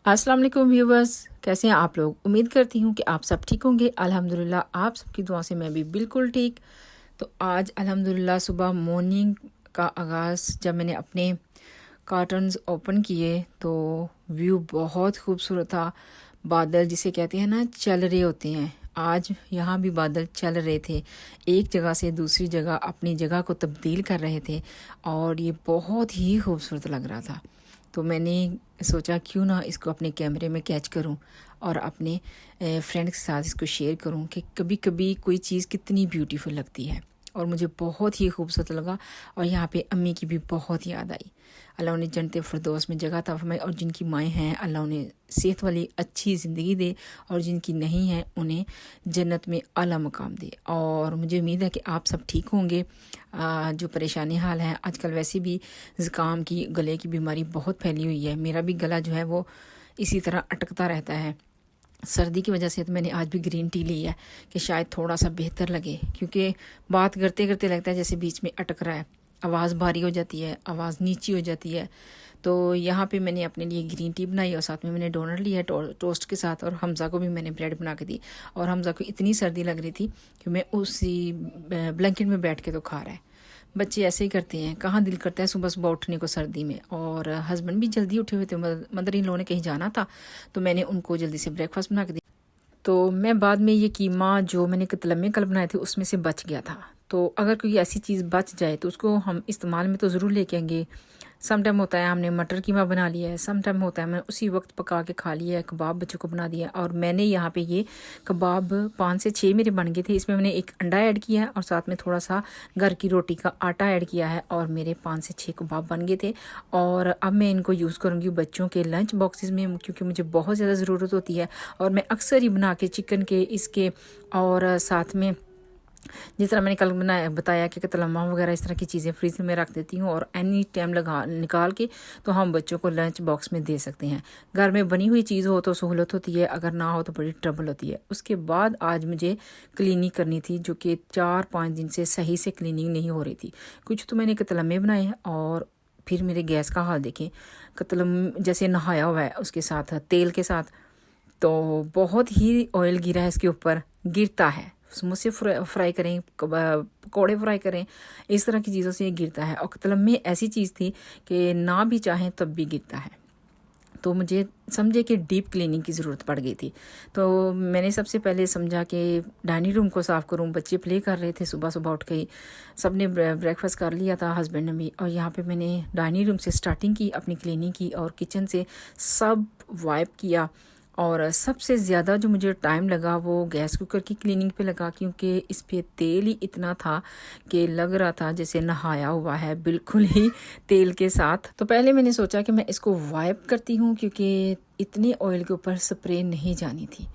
अस्सलाम वालेकुम व्यूवर्स, कैसे हैं आप लोग। उम्मीद करती हूँ कि आप सब ठीक होंगे। अल्हम्दुलिल्लाह आप सबकी दुआ से मैं भी बिल्कुल ठीक। तो आज अल्हम्दुलिल्लाह सुबह मॉर्निंग का आगाज़ जब मैंने अपने कार्टन्स ओपन किए तो व्यू बहुत खूबसूरत था। बादल जिसे कहते हैं ना, चल रहे होते हैं। आज यहाँ भी बादल चल रहे थे, एक जगह से दूसरी जगह अपनी जगह को तब्दील कर रहे थे और ये बहुत ही खूबसूरत लग रहा था। तो मैंने सोचा क्यों ना इसको अपने कैमरे में कैच करूं और अपने फ्रेंड्स के साथ इसको शेयर करूं कि कभी कभी कोई चीज़ कितनी ब्यूटीफुल लगती है। और मुझे बहुत ही खूबसूरत लगा और यहाँ पे अम्मी की भी बहुत याद आई। अल्लाह उन्हें जन्नत फिरदौस में जगह अता फरमाए और जिनकी माएँ हैं अल्लाह उन्हें सेहत वाली अच्छी ज़िंदगी दे और जिनकी नहीं है उन्हें जन्नत में आला मकाम दे। और मुझे उम्मीद है कि आप सब ठीक होंगे। जो परेशानी हाल है आजकल, वैसे भी ज़ुकाम की, गले की बीमारी बहुत फैली हुई है। मेरा भी गला जो है वो इसी तरह अटकता रहता है सर्दी की वजह से। तो मैंने आज भी ग्रीन टी ली है कि शायद थोड़ा सा बेहतर लगे, क्योंकि बात करते करते लगता है जैसे बीच में अटक रहा है, आवाज़ भारी हो जाती है, आवाज़ नीची हो जाती है। तो यहाँ पे मैंने अपने लिए ग्रीन टी बनाई और साथ में मैंने डोनट लिया है टोस्ट के साथ, और हमज़ा को भी मैंने ब्रेड बना के दी। और हमज़ा को इतनी सर्दी लग रही थी कि मैं उसी ब्लैंकेट में बैठ के तो खा रहा है। बच्चे ऐसे ही करते हैं, कहाँ दिल करता है सुबह सुबह उठने को सर्दी में। और हस्बैंड भी जल्दी उठे हुए थे, मदर इन लॉ ने कहीं जाना था तो मैंने उनको जल्दी से ब्रेकफास्ट बना के दिया। तो मैं बाद में ये कीमा जो मैंने कतलम्मे कल बनाए थे उसमें से बच गया था। तो अगर कोई ऐसी चीज़ बच जाए तो उसको हम इस्तेमाल में तो ज़रूर लेके आएंगे। सम टाइम होता है हमने मटर कीमा बना लिया है, सम टाइम होता है मैं उसी वक्त पका के खा लिया है, कबाब बच्चों को बना दिया। और मैंने यहाँ पे ये कबाब 5 से 6 मेरे बन गए थे। इसमें मैंने एक अंडा ऐड किया है और साथ में थोड़ा सा घर की रोटी का आटा ऐड किया है और मेरे 5 से 6 कबाब बन गए थे। और अब मैं इनको यूज़ करूँगी बच्चों के लंच बॉक्सेस में, क्योंकि मुझे बहुत ज़्यादा ज़रूरत होती है। और मैं अक्सर ही बना के चिकन के, इसके, और साथ में जिस तरह मैंने कल बताया कि कतलम्मा वगैरह इस तरह की चीज़ें फ्रीज में रख देती हूँ और एनी टाइम निकाल के तो हम बच्चों को लंच बॉक्स में दे सकते हैं। घर में बनी हुई चीज़ हो तो सहूलत होती है, अगर ना हो तो बड़ी ट्रबल होती है। उसके बाद आज मुझे क्लीनिंग करनी थी, जो कि 4-5 दिन से सही से क्लीनिंग नहीं हो रही थी। कुछ तो मैंने कतलम्मे बनाए हैं और फिर मेरे गैस का हाल देखें, कतलम जैसे नहाया हुआ है उसके साथ तेल के साथ, तो बहुत ही ऑयल गिरा है इसके ऊपर, गिरता है। समोसे फ्राई करें, पकौड़े फ्राई करें, इस तरह की चीज़ों से ये गिरता है। और कतलम में ऐसी चीज़ थी कि ना भी चाहें तब भी गिरता है। तो मुझे समझे कि डीप क्लीनिंग की ज़रूरत पड़ गई थी। तो मैंने सबसे पहले समझा कि डाइनिंग रूम को साफ़ करूं। बच्चे प्ले कर रहे थे, सुबह सुबह उठ गई, सब ने ब्रेकफास्ट कर लिया था, हस्बैंड ने भी। और यहाँ पे मैंने डाइनिंग रूम से स्टार्टिंग की, अपनी क्लीनिंग की और किचन से सब वाइप किया। और सबसे ज़्यादा जो मुझे टाइम लगा वो गैस कुकर की क्लीनिंग पे लगा, क्योंकि इस पे तेल ही इतना था कि लग रहा था जैसे नहाया हुआ है, बिल्कुल ही तेल के साथ। तो पहले मैंने सोचा कि मैं इसको वाइप करती हूँ, क्योंकि इतने ऑयल के ऊपर स्प्रे नहीं जानी थी।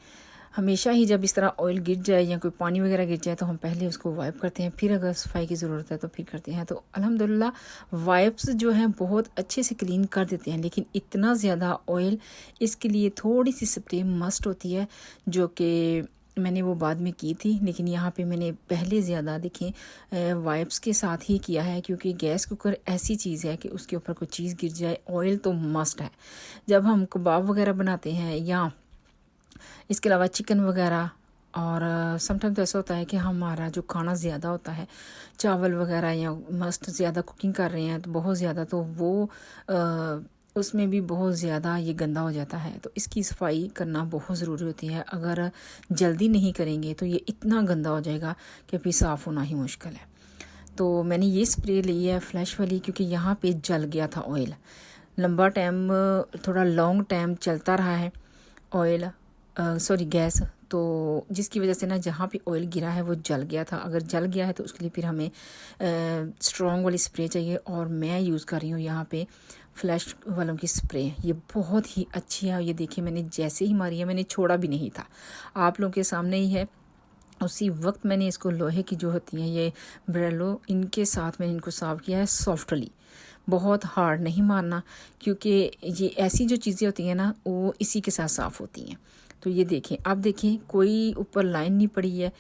हमेशा ही जब इस तरह ऑयल गिर जाए या कोई पानी वगैरह गिर जाए तो हम पहले उसको वाइप करते हैं, फिर अगर सफाई की ज़रूरत है तो फिर करते हैं। तो अल्हम्दुलिल्लाह वाइप्स जो हैं बहुत अच्छे से क्लीन कर देते हैं, लेकिन इतना ज़्यादा ऑयल, इसके लिए थोड़ी सी स्प्रे मस्ट होती है, जो कि मैंने वो बाद में की थी। लेकिन यहाँ पे मैंने पहले ज़्यादा देखें वाइप्स के साथ ही किया है, क्योंकि गैस कुकर ऐसी चीज़ है कि उसके ऊपर कोई चीज़ गिर जाए, ऑयल तो मस्ट है। जब हम कबाब वगैरह बनाते हैं या इसके अलावा चिकन वगैरह, और समटाइम तो ऐसा होता है कि हमारा जो खाना ज़्यादा होता है, चावल वगैरह या मस्त ज़्यादा कुकिंग कर रहे हैं तो बहुत ज़्यादा, तो वो उसमें भी बहुत ज़्यादा ये गंदा हो जाता है। तो इसकी सफाई करना बहुत ज़रूरी होती है। अगर जल्दी नहीं करेंगे तो ये इतना गंदा हो जाएगा कि फिर साफ़ होना ही मुश्किल है। तो मैंने ये स्प्रे ली है फ्लैश वाली, क्योंकि यहाँ पे जल गया था ऑयल लंबा टाइम, थोड़ा लॉन्ग टाइम चलता रहा है ऑयल, सॉरी गैस। तो जिसकी वजह से ना जहाँ पे ऑयल गिरा है वो जल गया था। अगर जल गया है तो उसके लिए फिर हमें स्ट्रॉन्ग वाली स्प्रे चाहिए, और मैं यूज़ कर रही हूँ यहाँ पे फ्लैश वालों की स्प्रे। ये बहुत ही अच्छी है। ये देखिए मैंने जैसे ही मारी है, मैंने छोड़ा भी नहीं था, आप लोगों के सामने ही है। उसी वक्त मैंने इसको लोहे की जो होती हैं ये ब्रेलो, इनके साथ मैंने इनको साफ़ किया है सॉफ्टली, बहुत हार्ड नहीं मारना, क्योंकि ये ऐसी जो चीज़ें होती हैं ना वो इसी के साथ साफ़ होती हैं। तो ये देखें, आप देखें कोई ऊपर लाइन नहीं पड़ी है,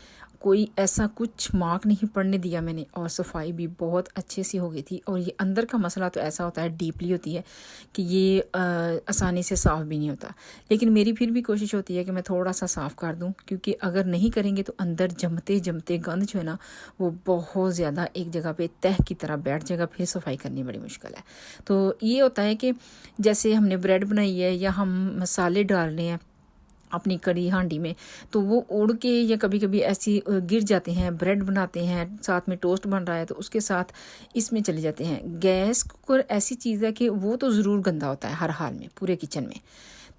कोई ऐसा कुछ मार्क नहीं पड़ने दिया मैंने, और सफाई भी बहुत अच्छे से हो गई थी। और ये अंदर का मसला तो ऐसा होता है, डीपली होती है कि ये आसानी से साफ़ भी नहीं होता, लेकिन मेरी फिर भी कोशिश होती है कि मैं थोड़ा सा साफ़ कर दूं, क्योंकि अगर नहीं करेंगे तो अंदर जमते जमते गंद जो है ना वो बहुत ज़्यादा एक जगह पे तह की तरह बैठ जाएगा, फिर सफाई करनी बड़ी मुश्किल है। तो ये होता है कि जैसे हमने ब्रेड बनाई है या हम मसाले डाल रहे हैं अपनी कड़ी हांडी में, तो वो उड़ के या कभी कभी ऐसी गिर जाते हैं। ब्रेड बनाते हैं, साथ में टोस्ट बन रहा है तो उसके साथ इसमें चले जाते हैं। गैस कुकर ऐसी चीज़ है कि वो तो ज़रूर गंदा होता है हर हाल में पूरे किचन में।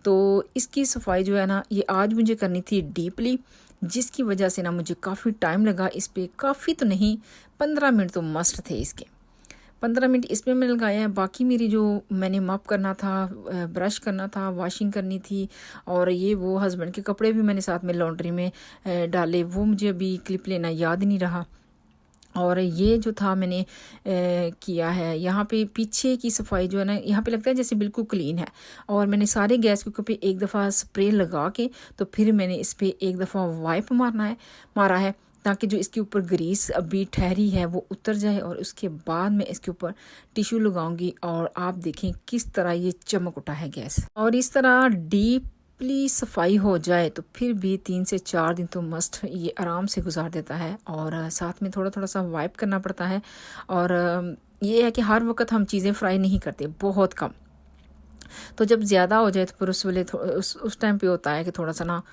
तो इसकी सफाई जो है ना ये आज मुझे करनी थी डीपली, जिसकी वजह से ना मुझे काफ़ी टाइम लगा इस पर। काफ़ी तो नहीं, 15 मिनट तो मस्ट थे इसके। 15 मिनट इसमें मैंने लगाया है। बाकी मेरी जो मैंने मॉप करना था, ब्रश करना था, वॉशिंग करनी थी, और ये वो हस्बैंड के कपड़े भी मैंने साथ में लॉन्ड्री में डाले, वो मुझे अभी क्लिप लेना याद नहीं रहा। और ये जो था मैंने किया है यहाँ पे पीछे की सफाई जो है ना, यहाँ पे लगता है जैसे बिल्कुल क्लीन है। और मैंने सारे गैस कुकर पे एक दफ़ा स्प्रे लगा के तो फिर मैंने इस पर एक दफ़ा वाइप मारा है, ताकि जो इसके ऊपर ग्रीस अभी ठहरी है वो उतर जाए। और उसके बाद मैं इसके ऊपर टिश्यू लगाऊंगी और आप देखें किस तरह ये चमक उठा है गैस। और इस तरह डीपली सफाई हो जाए तो फिर भी 3 से 4 दिन तो मस्ट ये आराम से गुजार देता है। और साथ में थोड़ा थोड़ा सा वाइप करना पड़ता है। और ये है कि हर वक्त हम चीज़ें फ्राई नहीं करते, बहुत कम। तो जब ज़्यादा हो जाए तो फिर उस टाइम पे होता है कि थोड़ा सा ना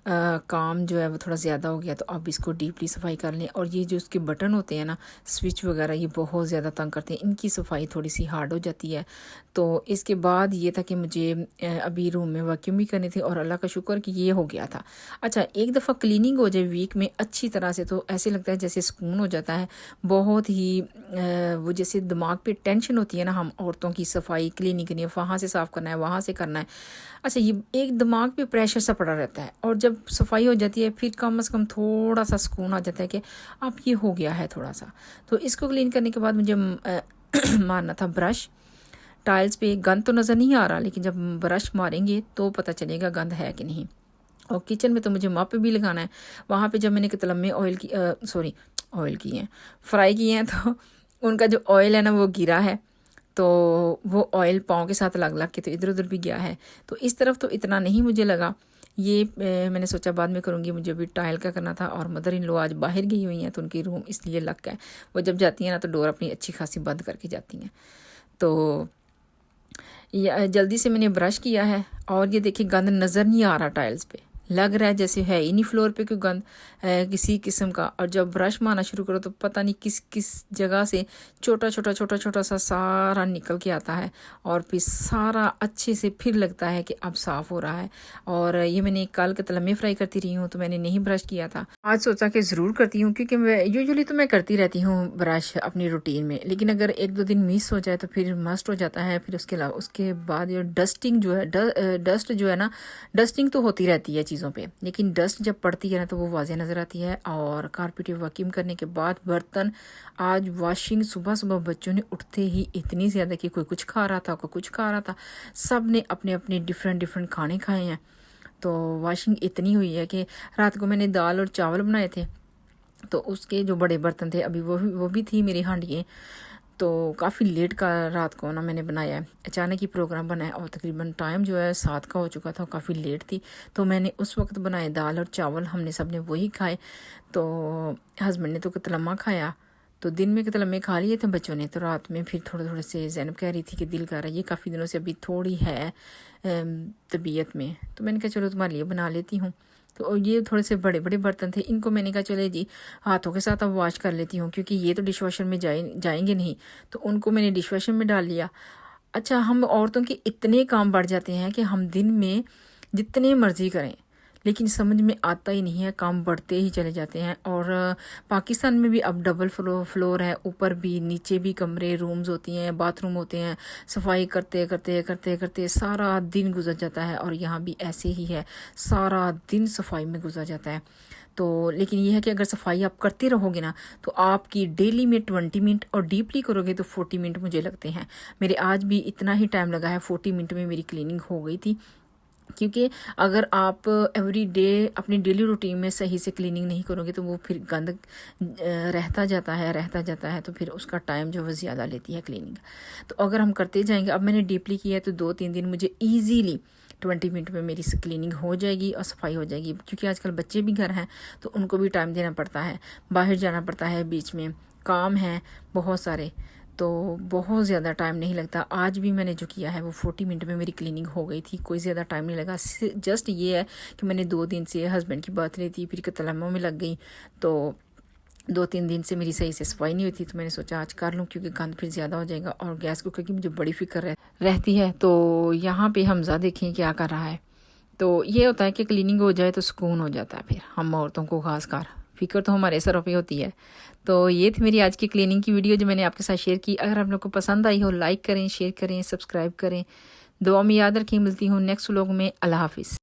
काम जो है वो थोड़ा ज़्यादा हो गया, तो अब इसको डीपली सफाई कर लें। और ये जो इसके बटन होते हैं ना, स्विच वगैरह, ये बहुत ज़्यादा तंग करते हैं, इनकी सफाई थोड़ी सी हार्ड हो जाती है। तो इसके बाद ये था कि मुझे अभी रूम में वैक्यूम भी करनी थी, और अल्लाह का शुक्र कि ये हो गया था। अच्छा, एक दफ़ा क्लीनिंग हो जाए वीक में अच्छी तरह से तो ऐसे लगता है जैसे सुकून हो जाता है बहुत ही। वो जैसे दिमाग पे टेंशन होती है ना, हम औरतों की सफाई क्लीनिंग करनी है, वहाँ से साफ़ करना है, वहाँ से करना है। अच्छा, ये एक दिमाग पे प्रेशर सा पड़ा रहता है, और जब सफाई हो जाती है फिर कम से कम थोड़ा सा सुकून आ जाता है कि अब ये हो गया है थोड़ा सा। तो इसको क्लीन करने के बाद मुझे मारना था ब्रश। टाइल्स पे गंद तो नज़र नहीं आ रहा, लेकिन जब ब्रश मारेंगे तो पता चलेगा गंद है कि नहीं। और किचन में तो मुझे मॉप भी लगाना है। वहाँ पे जब मैंने कतलम्मे ऑयल किए हैं, फ्राई किए हैं, तो उनका जो ऑयल है ना वो गिरा है, तो वो ऑयल पाँव के साथ लग लग के तो इधर उधर भी गया है। तो इस तरफ तो इतना नहीं मुझे लगा, ये मैंने सोचा बाद में करूँगी। मुझे भी टाइल का करना था, और मदर इन लॉ आज बाहर गई हुई हैं तो उनकी रूम इसलिए लग गया है। वो जब जाती हैं ना तो डोर अपनी अच्छी खासी बंद करके जाती हैं। तो जल्दी से मैंने ब्रश किया है, और ये देखिए गंद नज़र नहीं आ रहा टाइल्स पे, लग रहा है जैसे है ही नहीं फ्लोर पे कोई गंद किसी किस्म का। और जब ब्रश मारना शुरू करो तो पता नहीं किस किस जगह से छोटा सा सारा निकल के आता है, और फिर सारा अच्छे से फिर लगता है कि अब साफ़ हो रहा है। और ये मैंने कल कतलम्मे फ्राई करती रही हूँ तो मैंने नहीं ब्रश किया था, आज सोचा कि ज़रूर करती हूँ, क्योंकि मैं यूजुअली तो मैं करती रहती हूँ ब्रश अपनी रूटीन में, लेकिन अगर 1-2 दिन मिस हो जाए तो फिर मस्ट हो जाता है। फिर उसके बाद ये डस्टिंग जो है, डस्ट जो है ना, डस्टिंग तो होती रहती है चीज़ों पे, लेकिन डस्ट जब पड़ती है ना तो वो वाज़े नज़र आती है। और कारपेट वैक्यूम करने के बाद बर्तन, आज वॉशिंग सुबह सुबह बच्चों ने उठते ही इतनी ज़्यादा कि कोई कुछ खा रहा था, कोई कुछ खा रहा था, सब ने अपने अपने डिफरेंट खाने खाए हैं। तो वॉशिंग इतनी हुई है कि रात को मैंने दाल और चावल बनाए थे, तो उसके जो बड़े बर्तन थे अभी वो भी थी मेरी हांडियाँ। तो काफ़ी लेट का रात को ना मैंने बनाया है, अचानक ही प्रोग्राम बनाया, और तकरीबन टाइम जो है 7 का हो चुका था, काफ़ी लेट थी। तो मैंने उस वक्त बनाए दाल और चावल, हमने सब ने वही खाए। तो हस्बैंड ने तो कतलम्मा खाया, तो दिन में कतलम्मे खा लिए थे बच्चों ने, तो रात में फिर थोड़े थोड़े से ज़ैनब कह रही थी कि दिल कर रहा है, ये काफ़ी दिनों से अभी थोड़ी है तबीयत में, तो मैंने कहा चलो तुम्हारे लिए बना लेती हूँ। तो ये थोड़े से बड़े बड़े बर्तन थे, इनको मैंने कहा चले जी हाथों के साथ अब वॉश कर लेती हूँ, क्योंकि ये तो डिश वॉशर में जाएंगे नहीं, तो उनको मैंने डिश वॉशर में डाल लिया। अच्छा, हम औरतों के इतने काम बढ़ जाते हैं कि हम दिन में जितने मर्जी करें, लेकिन समझ में आता ही नहीं है, काम बढ़ते ही चले जाते हैं। और पाकिस्तान में भी अब डबल फ्लोर है, ऊपर भी नीचे भी कमरे रूम्स होती हैं, बाथरूम होते हैं, सफाई करते करते करते करते सारा दिन गुजर जाता है। और यहाँ भी ऐसे ही है, सारा दिन सफाई में गुजर जाता है। तो लेकिन यह है कि अगर सफाई आप करते रहोगे ना तो आपकी डेली में 20 मिनट, और डीपली करोगे तो 40 मिनट मुझे लगते हैं। मेरे आज भी इतना ही टाइम लगा है, 40 मिनट में मेरी क्लीनिंग हो गई थी। क्योंकि अगर आप एवरी डे अपनी डेली रूटीन में सही से क्लीनिंग नहीं करोगे तो वो फिर गंद रहता जाता है तो फिर उसका टाइम जो वो ज़्यादा लेती है क्लीनिंग। तो अगर हम करते जाएंगे, अब मैंने डीपली किया है तो 2-3 दिन मुझे ईजीली 20 मिनट में मेरी क्लीनिंग हो जाएगी और सफाई हो जाएगी। क्योंकि आजकल बच्चे भी घर हैं तो उनको भी टाइम देना पड़ता है, बाहर जाना पड़ता है, बीच में काम है बहुत सारे, तो बहुत ज़्यादा टाइम नहीं लगता। आज भी मैंने जो किया है वो 40 मिनट में मेरी क्लीनिंग हो गई थी, कोई ज़्यादा टाइम नहीं लगा। जस्ट ये है कि मैंने 2 दिन से हस्बैंड की बर्थडे थी, फिर कतलम्मों में लग गई, तो 2-3 दिन से मेरी सही से सफाई नहीं हुई थी। तो मैंने सोचा आज कर लूँ क्योंकि गंद फिर ज़्यादा हो जाएगा। और गैस कुकर की मुझे बड़ी फिक्र रहती है। तो यहाँ पे हमज़ा देखें क्या कर रहा है। तो ये होता है कि क्लीनिंग हो जाए तो सुकून हो जाता है, फिर हम औरतों को खास कर फिक्र तो हमारे सरों पे होती है। तो ये थी मेरी आज की क्लीनिंग की वीडियो जो मैंने आपके साथ शेयर की। अगर आप लोग को पसंद आई हो लाइक करें, शेयर करें, सब्सक्राइब करें। दुआ में याद रखें। मिलती हूँ नेक्स्ट व्लॉग में। अल्लाह हाफिज़।